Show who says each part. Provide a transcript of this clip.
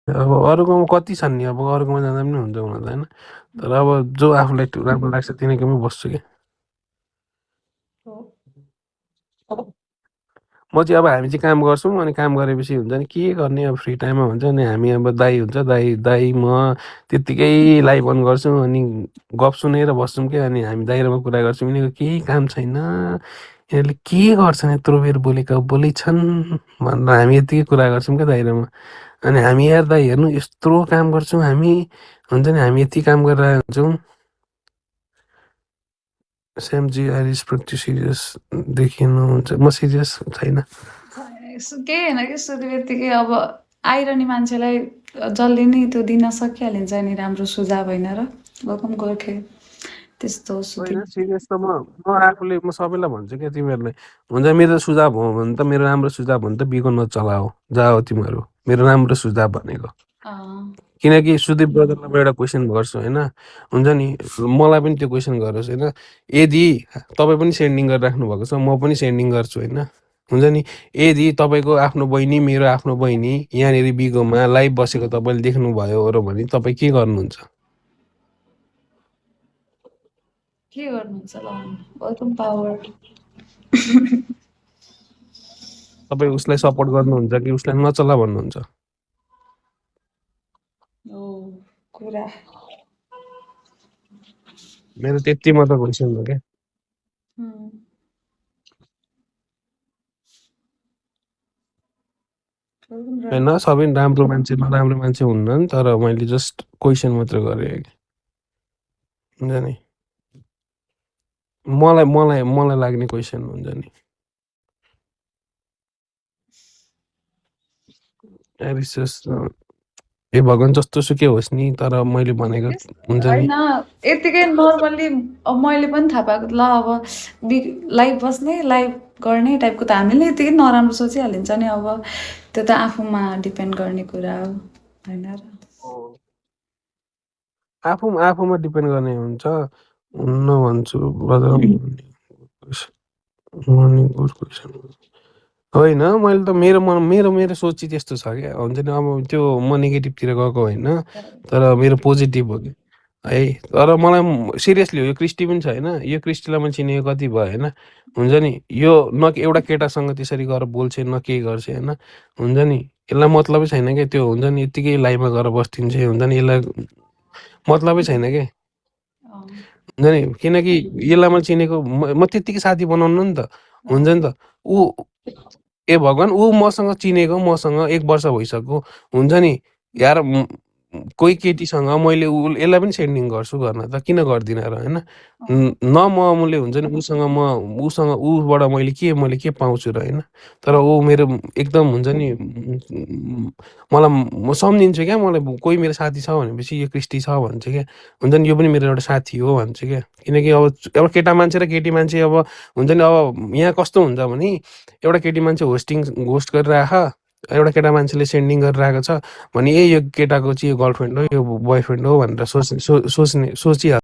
Speaker 1: अब अरूकोमा कति छन् नि, अब अरूकोमा जाँदा पनि हुन्छ हुन त होइन, तर अब जो आफूलाई राम्रो लाग्छ तिनीकोमै बस्छु क्या। म चाहिँ अब हामी चाहिँ काम गर्छौँ, अनि काम गरेपछि हुन्छ नि के गर्ने अब फ्री टाइममा हुन्छ नि हामी अब दाइ हुन्छ, दाइ दाइ म त्यत्तिकै लाइभ अन गर्छौँ, अनि गफ सुनेर बस्छौँ क्या। अनि हामी दाइ र म कुरा गर्छौँ, यिनीहरूको केही काम छैन, यिनीहरूले के गर्छन् यत्रो बेर बोलेका बोलेछन् भनेर हामी यत्तिकै कुरा गर्छौँ क्या दाइ र म। अनि हामी यार दाइ हेर्नु यत्रो काम गर्छौँ हामी, हुन्छ नि हामी यति काम गरेर हुन्छौँ। Shyamji I respect you serious देखिनुहुन्छ, म सिरियस छैन।
Speaker 2: केही होइन कि सुरु यत्तिकै अब आइरहने मान्छेलाई जसले नि त्यो दिन सकिहालिन्छ नि राम्रो सुझाव होइन र वेलकम गोर्खे त्यस्तो सुधि
Speaker 1: होइन सिरियस त म आफूले म सबैलाई भन्छु क्या तिमीहरूलाई, हुन्छ मेरो सुझाव हो भने त, मेरो राम्रो सुझाव भने त बिको नचलाओ, जाओ तिमीहरू, मेरो राम्रो सुझाव भनेको। किनकि सुदीप ब्रदरलाई म एउटा क्वेसन गर्छु होइन, हुन्छ नि मलाई पनि त्यो क्वेसन गरोस् होइन, यदि तपाईँ पनि सेन्डिङ गरिराख्नु भएको छ, म पनि सेन्डिङ गर्छु होइन, हुन्छ नि यदि तपाईँको आफ्नो बहिनी मेरो आफ्नो बहिनी यहाँनिर बिगोमा लाइभ बसेको तपाईँले देख्नुभयो भने तपाईँ के गर्नुहुन्छ?
Speaker 2: के गर्नुहुन्छ ल वेलकम पावर
Speaker 1: तपाईँ उसलाई सपोर्ट गर्नुहुन्छ कि उसलाई नचला भन्नुहुन्छ?
Speaker 2: ओ कुरा
Speaker 1: मेरो त्यति मात्र क्वेसन हो क्या। होइन सबै राम्रो मान्छे नराम्रो मान्छे हुन्नन्, तर मैले जस्ट क्वेसन मात्र गरेँ कि हुन्छ नि मलाई मलाई मलाई लाग्ने क्वेसन हुन्छ नि। ए भगवान् जस्तो सुकै होस् नि, तर मैले भनेको हुन्छ नि
Speaker 2: होइन यतिकै नर्मल्ली अब मैले पनि थाहा पाएको ल अब लाइभ बस्ने लाइभ गर्ने टाइपको त हामीले यतिकै नराम्रो सोचिहालिन्छ नि। अब त्यो त आफूमा डिपेन्ड गर्ने कुरा हो होइन र
Speaker 1: आफूमा डिपेन्ड गर्ने हुन्छ, हुन्न भन्छु ब्रदर। होइन मैले त मेरो सोच चाहिँ त्यस्तो छ क्या, हुन्छ नि अब त्यो म नेगेटिभतिर गएको होइन, तर मेरो पोजिटिभ हो कि है। तर मलाई सिरियसली हो, यो क्रिस्टी पनि छ होइन, यो क्रिस्टीलाई मैले चिनेको कति भयो होइन, हुन्छ नि यो न एउटा केटासँग त्यसरी गएर बोल्छ न केही गर्छ होइन, हुन्छ नि यसलाई मतलबै छैन क्या, त्यो हुन्छ नि यत्तिकै लाइभमा गएर बस्दिन्छ, हुन्छ नि यसलाई मतलबै छैन क्या, हुन्छ नि किनकि यसलाई मैले चिनेको म त्यत्तिकै साथी बनाउनु नि त हुन्छ नि त। ऊ ए भगवान् ऊ मसँग चिनेको, मसँग 1 वर्ष भइसक्यो, हुन्छ नि यार कोही केटीसँग मैले यसलाई पनि सेन्डिङ गर्छु गर्न त किन गर्दिनँ र होइन। न मैले हुन्छ नि उसँग ऊबाट मैले के पाउँछु र होइन, तर ऊ मेरो एकदम हुन्छ नि मलाई म सम्झिन्छु क्या, मलाई कोही मेरो साथी छ भनेपछि यो क्रिस्टी छ भन्छ क्या, हुन्छ नि यो पनि मेरो एउटा साथी हो भन्छु क्या। किनकि अब एउटा केटा मान्छे र केटी मान्छे अब हुन्छ नि अब यहाँ कस्तो हुन्छ भने एउटा केटी मान्छे होस्ट गरिराख, एउटा केटा मान्छेले सेन्डिङ गरिरहेको छ भने यो केटाको चाहिँ यो गर्लफ्रेन्ड हो यो बोयफ्रेन्ड हो भनेर सोचिहाल्छ।